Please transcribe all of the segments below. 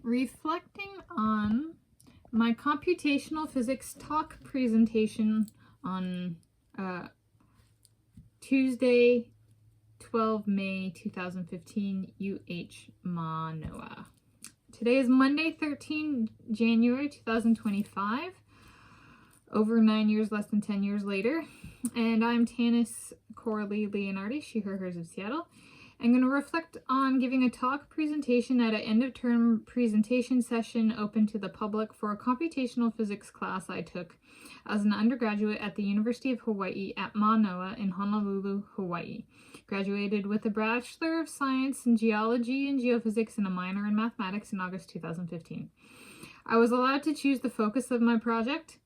reflecting on my computational physics talk presentation on Tuesday, 12 May 2015, UH-Mānoa. Today is Monday, 13 January 2025, over 9 years, less than 10 years later, and I'm Tanis Coralee Leonhardi, she, her, hers of Seattle. I'm going to reflect on giving a talk presentation at an end-of-term presentation session open to the public for a computational physics class I took as an undergraduate at the University of Hawai at Mānoa in Honolulu, Hawaii. Graduated with a Bachelor of Science in Geology and Geophysics and a minor in Mathematics in August 2015. I was allowed to choose the focus of my project.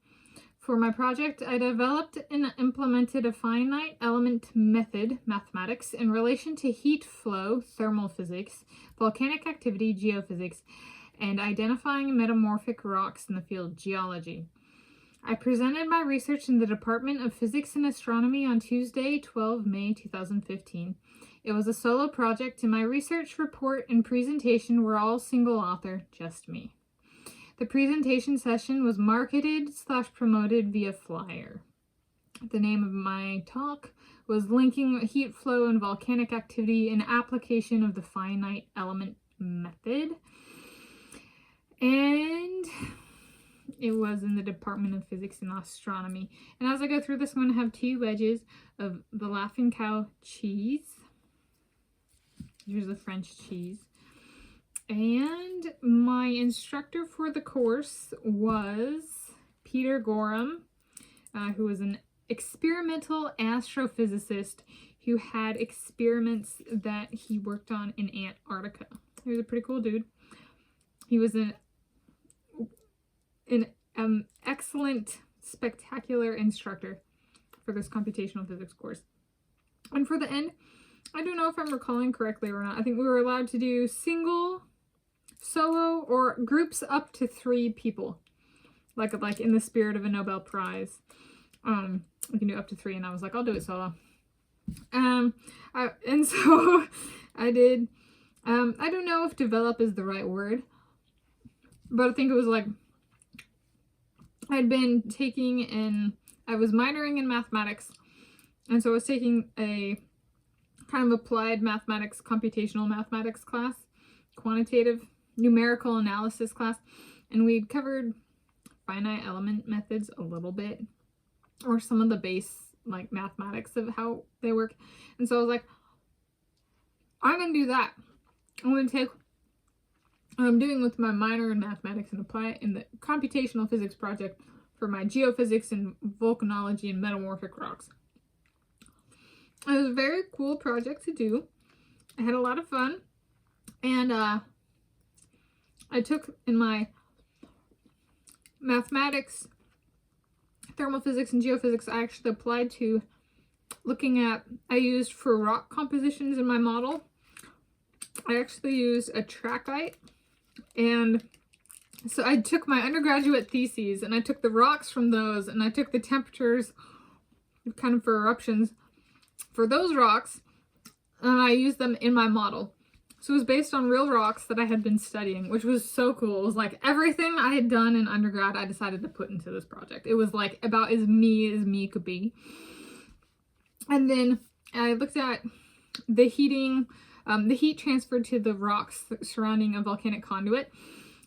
For my project, I developed and implemented a finite element method, mathematics, in relation to heat flow, thermal physics, volcanic activity, geophysics, and identifying metamorphic rocks in the field geology. I presented my research in the Department of Physics and Astronomy on Tuesday, 12 May 2015. It was a solo project, and my research report and presentation were all single author, just me. The presentation session was marketed/promoted via flyer. The name of my talk was Linking Heat Flow and Volcanic Activity in Application of the Finite Element Method. And it was in the Department of Physics and Astronomy. And as I go through this, I'm going to have 2 wedges of the Laughing Cow cheese. Here's the French cheese. And my instructor for the course was Peter Gorham, who was an experimental astrophysicist who had experiments that he worked on in Antarctica. He was a pretty cool dude. He was an excellent, spectacular instructor for this computational physics course. And for the end, I don't know if I'm recalling correctly or not. I think we were allowed to do single, solo, or groups up to 3 people, like in the spirit of a Nobel Prize. We can do up to 3, and I was like, I'll do it solo. And so I did. I don't know if develop is the right word, but I think it was like I'd been taking I was minoring in mathematics, and so I was taking a kind of applied mathematics, computational mathematics class, quantitative numerical analysis class, and we covered finite element methods a little bit, or some of the base mathematics of how they work. And so I was like, I'm gonna do that. I'm gonna take what I'm doing with my minor in mathematics and apply it in the computational physics project for my geophysics and volcanology and metamorphic rocks. It was a very cool project to do. I had a lot of fun, and I took in my mathematics, thermal physics, and geophysics, I actually applied to looking at, I used for rock compositions in my model, I actually used a trachyte, and so I took my undergraduate theses, and I took the rocks from those, and I took the temperatures kind of for eruptions for those rocks, and I used them in my model. So it was based on real rocks that I had been studying, which was so cool. It was like everything I had done in undergrad, I decided to put into this project. It was like about as me could be. And then I looked at the heating, the heat transferred to the rocks surrounding a volcanic conduit,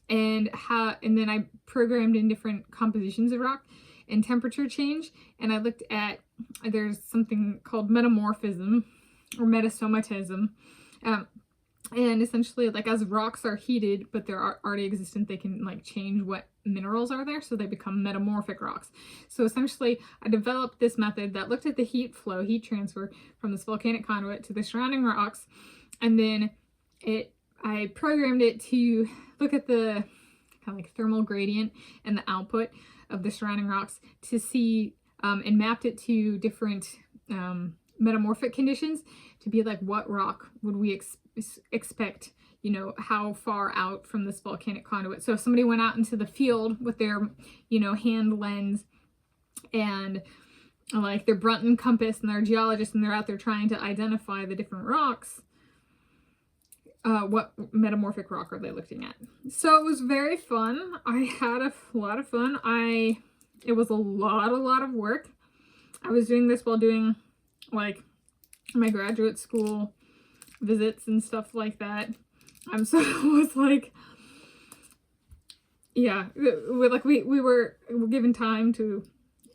and then I programmed in different compositions of rock and temperature change. And I looked at, there's something called metamorphism or metasomatism. And essentially, as rocks are heated, but they're already existent, they can change what minerals are there, so they become metamorphic rocks. So essentially, I developed this method that looked at the heat flow, heat transfer from this volcanic conduit to the surrounding rocks, and then I programmed it to look at the kind of thermal gradient and the output of the surrounding rocks to see, and mapped it to different metamorphic conditions to be what rock would we expect, how far out from this volcanic conduit. So if somebody went out into the field with their, hand lens and their Brunton compass and they're a geologist and they're out there trying to identify the different rocks, what metamorphic rock are they looking at? So it was very fun. I had a lot of fun. It was a lot of work. I was doing this while doing like my graduate school visits and stuff like that. So it was like, yeah, we were given time to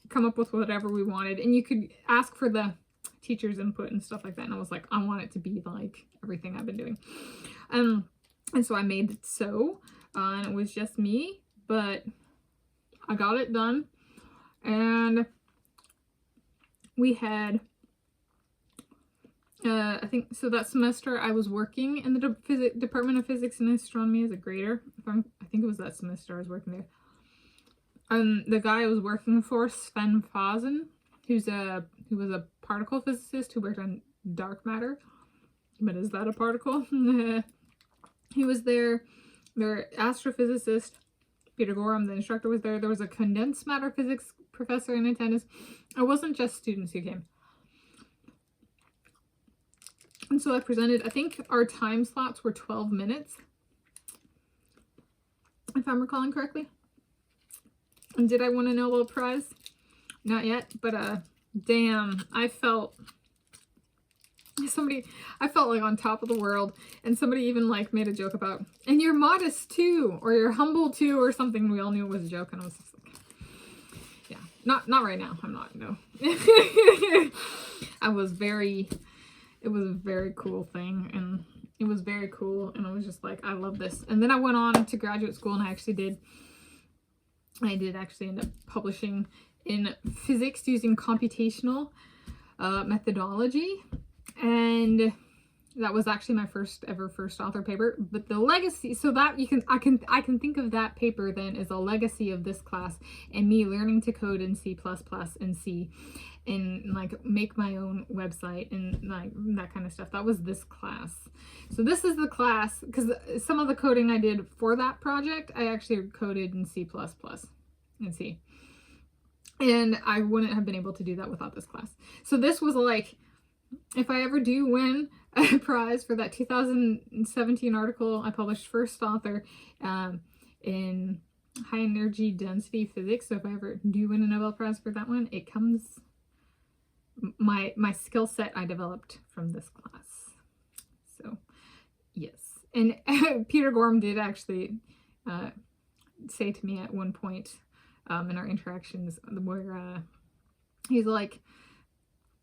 come up with whatever we wanted, and you could ask for the teacher's input and stuff like that. And I was like, I want it to be like everything I've been doing. And so I made it so, and it was just me, but I got it done. And we had, I think, so that semester I was working in the Department of Physics and Astronomy as a grader. I think it was that semester I was working there. The guy I was working for, Sven Fazen, who was a particle physicist who worked on dark matter. But is that a particle? He was there. Their astrophysicist, Peter Gorham, the instructor, was there. There was a condensed matter physics professor in attendance. It wasn't just students who came. And so I presented, I think our time slots were 12 minutes, if I'm recalling correctly. And did I win a Nobel Prize? Not yet, but damn, I felt like on top of the world. And somebody even like made a joke about, and you're modest too, or you're humble too, or something. We all knew it was a joke, and I was just like, yeah, not right now. I'm not, no. It was a very cool thing, and it was very cool, and I was just like, I love this. And then I went on to graduate school, and I did actually end up publishing in physics using computational methodology, and that was actually my first author paper. But the legacy, so that I can think of that paper then as a legacy of this class and me learning to code in C++ and C, and like make my own website and like that kind of stuff. That was this class. So this is the class, because some of the coding I did for that project, I actually coded in C++ and C. And I wouldn't have been able to do that without this class. So this was like, if I ever do win a prize for that 2017 article I published, first author in high energy density physics. So if I ever do win a Nobel Prize for that one, it comes my skill set I developed from this class. So yes. And Peter Gorham did actually say to me at one point in our interactions where he's like,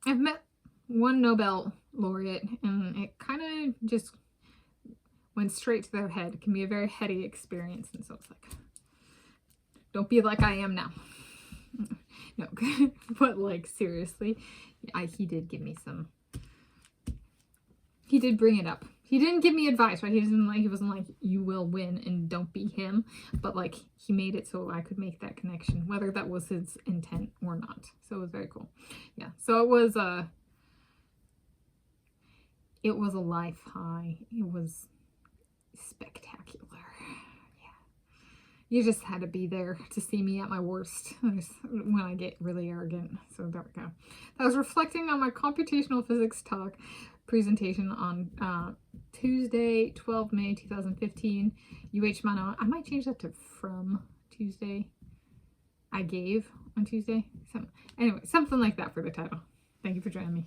I've met one Nobel laureate and it kind of just went straight to their head. It can be a very heady experience. And so it's like, don't be like I am now. No, but like seriously, he did give me some, he did bring it up. He didn't give me advice, right? He wasn't like, you will win and don't be him. But like, he made it so I could make that connection, whether that was his intent or not. So it was very cool. Yeah. So it was a life high. It was spectacular. Yeah. You just had to be there to see me at my worst when I get really arrogant. So there we go. I was reflecting on my computational physics talk presentation on Tuesday, 12 May 2015, UH-Mānoa. I might change that to from Tuesday. I gave on Tuesday. Anyway, something like that for the title. Thank you for joining me.